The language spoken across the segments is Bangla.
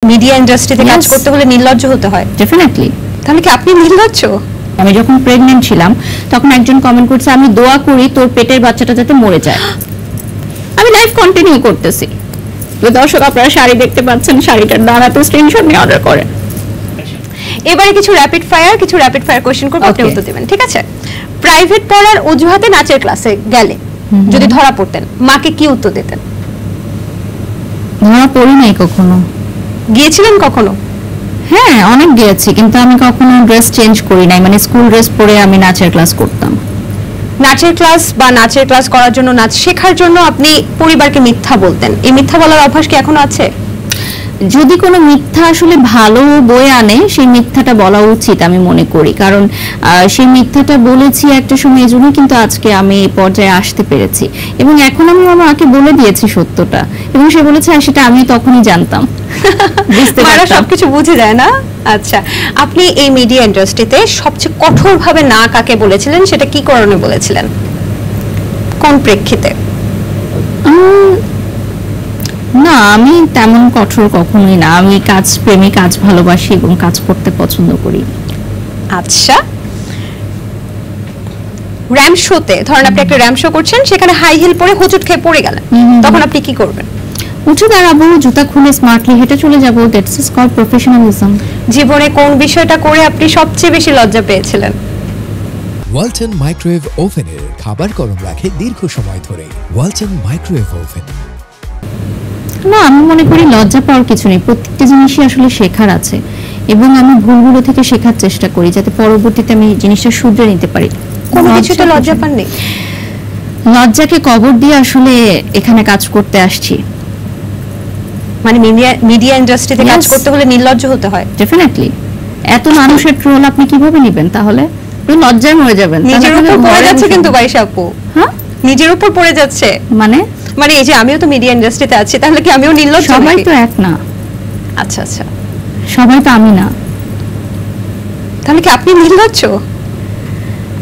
মিডিয়া ইন্ডাস্ট্রিতে কাজ করতে হলে নির্লজ্জ হতে হয়। ডেফিনেটলি। তাহলে কি আপনি নির্লজ্জ? আমি যখন প্রেগন্যান্ট ছিলাম তখন একজন কমেন্ট করছে, আমি দোয়া করি তোর পেটের বাচ্চাটা যাতে মরে যায়। আমি লাইভ কন্টিনিউ করতেছি। তো দর্শক আপনারা শাড়ি দেখতে পাচ্ছেন, শাড়িটার দাঁড়াতে স্ক্রিনশট নিয়ে অর্ডার করেন। এবারে কিছু র্যাপিড ফায়ার কোশ্চেন করব, আপনি উত্তর দিবেন, ঠিক আছে? প্রাইভেট পড়ার অজুহাতে নাচের ক্লাসে গেলে যদি ধরা পড়তেন, মাকে কি উত্তর দিতেন? ধরা পড়ি নাই কখনো। গিয়েছিলেন কখনো? হ্যাঁ, অনেক গিয়েছি, কিন্তু আমি কখনো ড্রেস চেঞ্জ করি নাই, মানে স্কুল ড্রেস পরে আমি নাচের ক্লাস করতাম। নাচের ক্লাস বা নাচের ক্লাস করার জন্য, নাচ শেখার জন্য আপনি পরিবারকে মিথ্যা বলতেন, এই মিথ্যা বলার অভ্যাস কি এখনো আছে? যদি কোনো মিথ্যা আসলে ভালো বয়ে আনে, সেই মিথ্যাটা বলা উচিত আমি মনে করি, কারণ সেই মিথ্যাটা বলেছি একটা সময়, এজন্য কিন্তু আজকে আমি এই পর্যায়ে আসতে পেরেছি। এবং এখন আমি আমার মাকে বলে দিয়েছি সত্যটা, এবং সে বলেছে সেটা আমি তখনই জানতাম। মারা সবকিছু বুঝে যায় না? আচ্ছা, আপনি এই মিডিয়া ইন্ডাস্ট্রিতে সবচেয়ে কঠোরভাবে না কাকে বলেছিলেন, সেটা কি কারণে বলেছিলেন, কোন প্রেক্ষিতে? না, আমি তেমন কঠোর কখনোই না। আমি কাজ প্রেমী, কাজ ভালোবাসি এবং কাজ করতে পছন্দ করি। আচ্ছা, র্যাম শোতে ধরেন আপনি একটা র্যাম শো করছেন, সেখানে হাই হিল পরে হোঁচট খেয়ে পড়ে গেলেন, তখন আপনি কি করবেন? উঠে দাঁড়াবো, জুতা খুলে স্মার্টলি হেঁটে চলে যাবো। That's is called professionalism. জীবনে কোন বিষয়টা করে আপনি সবচেয়ে বেশি লজ্জা পেয়েছিলেন? ওয়ালটন মাইক্রোওয়েভ ওভেনের খাবার গরম রাখে দীর্ঘ সময় ধরে। Walton microwave oven. না, আমি মনে করি লজ্জা পাওয়ার কিছু নেই, প্রত্যেকটা জিনিসই আসলে শেখার আছে, এবং আমি ভুলগুলো থেকে শেখার চেষ্টা করি যাতে পরবর্তীতে আমি জিনিসটা শুধরে নিতে পারি। কোনো কিছুতে লজ্জা পাননি? লজ্জাকে কবর দিয়ে আসলে এখানে কাজ করতে আসছি। মানে মিডিয়া ইন্ডাস্ট্রিতে কাজ করতে হলে নির্লজ্জ হতে হয়? ডেফিনেটলি। এত মানুষের ট্রোল আপনি কিভাবে নেবেন? তাহলে লজ্জায় মরে যাবেন। নিজের উপর পড়ে যাচ্ছে কিন্তু বাইশা আপু। হ্যাঁ, নিজের উপর পড়ে যাচ্ছে। মানে এই যে আমিও তো মিডিয়া ইন্ডাস্ট্রিতে আছি, তাহলে কি আমিও নির্লজ্জ? সবাই তো এক না। আচ্ছা আচ্ছা, সবাই তো আমি না। তাহলে কি আপনি নির্লজ্জ?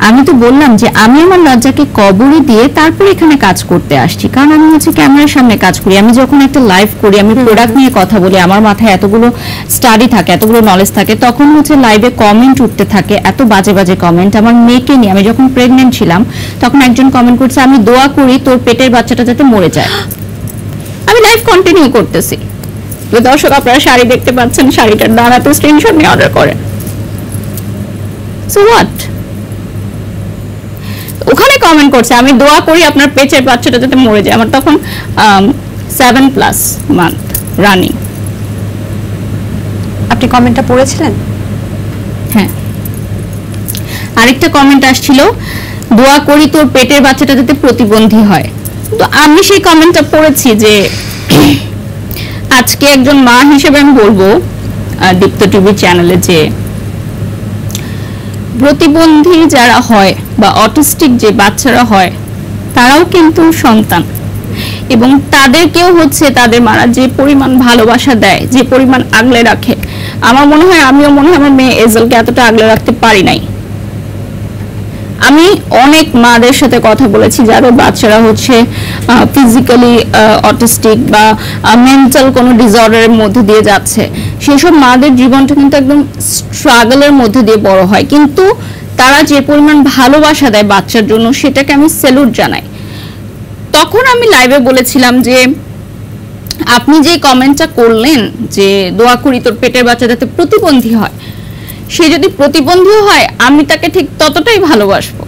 আমি তো বললাম যে আমি আমার লজ্জাকে কবরে দিয়ে তারপর এখানে কাজ করতে আসছি, কারণ আমি হচ্ছে ক্যামেরার সামনে কাজ করি। আমি যখন একটা লাইভ করি, আমি প্রোডাক্ট নিয়ে কথা বলি, আমার মাথায় এতগুলো স্টাডি থাকে, এতগুলো নলেজ থাকে, তখন হচ্ছে লাইভে কমেন্ট উঠতে থাকে, এত বাজে বাজে কমেন্ট। আমার মেয়েকে নিয়ে, আমি যখন প্রেগন্যান্ট ছিলাম তখন একজন কমেন্ট করছে, আমি দোয়া করি তোর পেটের বাচ্চাটা যাতে মরে যায়। আমি লাইভ কন্টিনিউ করতেছি। তো দর্শক আপনারা শাড়ি দেখতে পাচ্ছেন, শাড়িটার দাঁড়াতে স্ক্রিনশট নিয়ে অর্ডার করেন। So what? ওখানে কমেন্ট করছে, আমি দোয়া করি আপনার পেটের বাচ্চাটা যাতে মরে যায়। আমার তখন 7+ মান্থ রানিং। আপনি কমেন্টটা পড়েছিলেন? হ্যাঁ। আরেকটা কমেন্ট আসছিল, দোয়া করি তোর পেটের বাচ্চাটা যাতে প্রতিবন্ধী হয়। তো আমি সেই কমেন্টটা পড়েছি যে আজকে একজন মা হিসেবে আমি বলবো দীপ্ত টিভি চ্যানেলে, যে প্রতিবন্ধী যারা হয় বা অটিস্টিক যে বাচ্চারা হয়, তারাও কিন্তু সন্তান, এবং তাদেরকেও হচ্ছে তাদের মারা যে পরিমাণ ভালোবাসা দেয়, যে পরিমাণ আগলে রাখে, আমার মনে হয় আমিও মনে হয় আমার মেয়ে এজেলকে এতটা আগলে রাখতে পারি নাই। আমি অনেক মাদের সাথে কথা বলেছি যাদের বাচ্চারা হচ্ছে ফিজিক্যালি অটিস্টিক বা মেন্টাল কোনো ডিসঅর্ডারের মধ্যে দিয়ে যাচ্ছে। সেসব মাদের জীবনটা কিন্তু একদম স্ট্রাগলের মধ্যে দিয়ে বড় হয়, কিন্তু তারা যে পরিমাণ ভালোবাসা দেয় বাচ্চার জন্য, সেটাকে আমি স্যালুট জানাই। তখন আমি লাইভে বলেছিলাম যে আপনি যে কমেন্টটা করলেন যে দোয়া করি তোর পেটের বাচ্চা যাতে প্রতিবন্ধী হয়, সে যদি প্রতিবন্ধী হয় আমি তাকে ঠিক ততটাই ভালোবাসবো।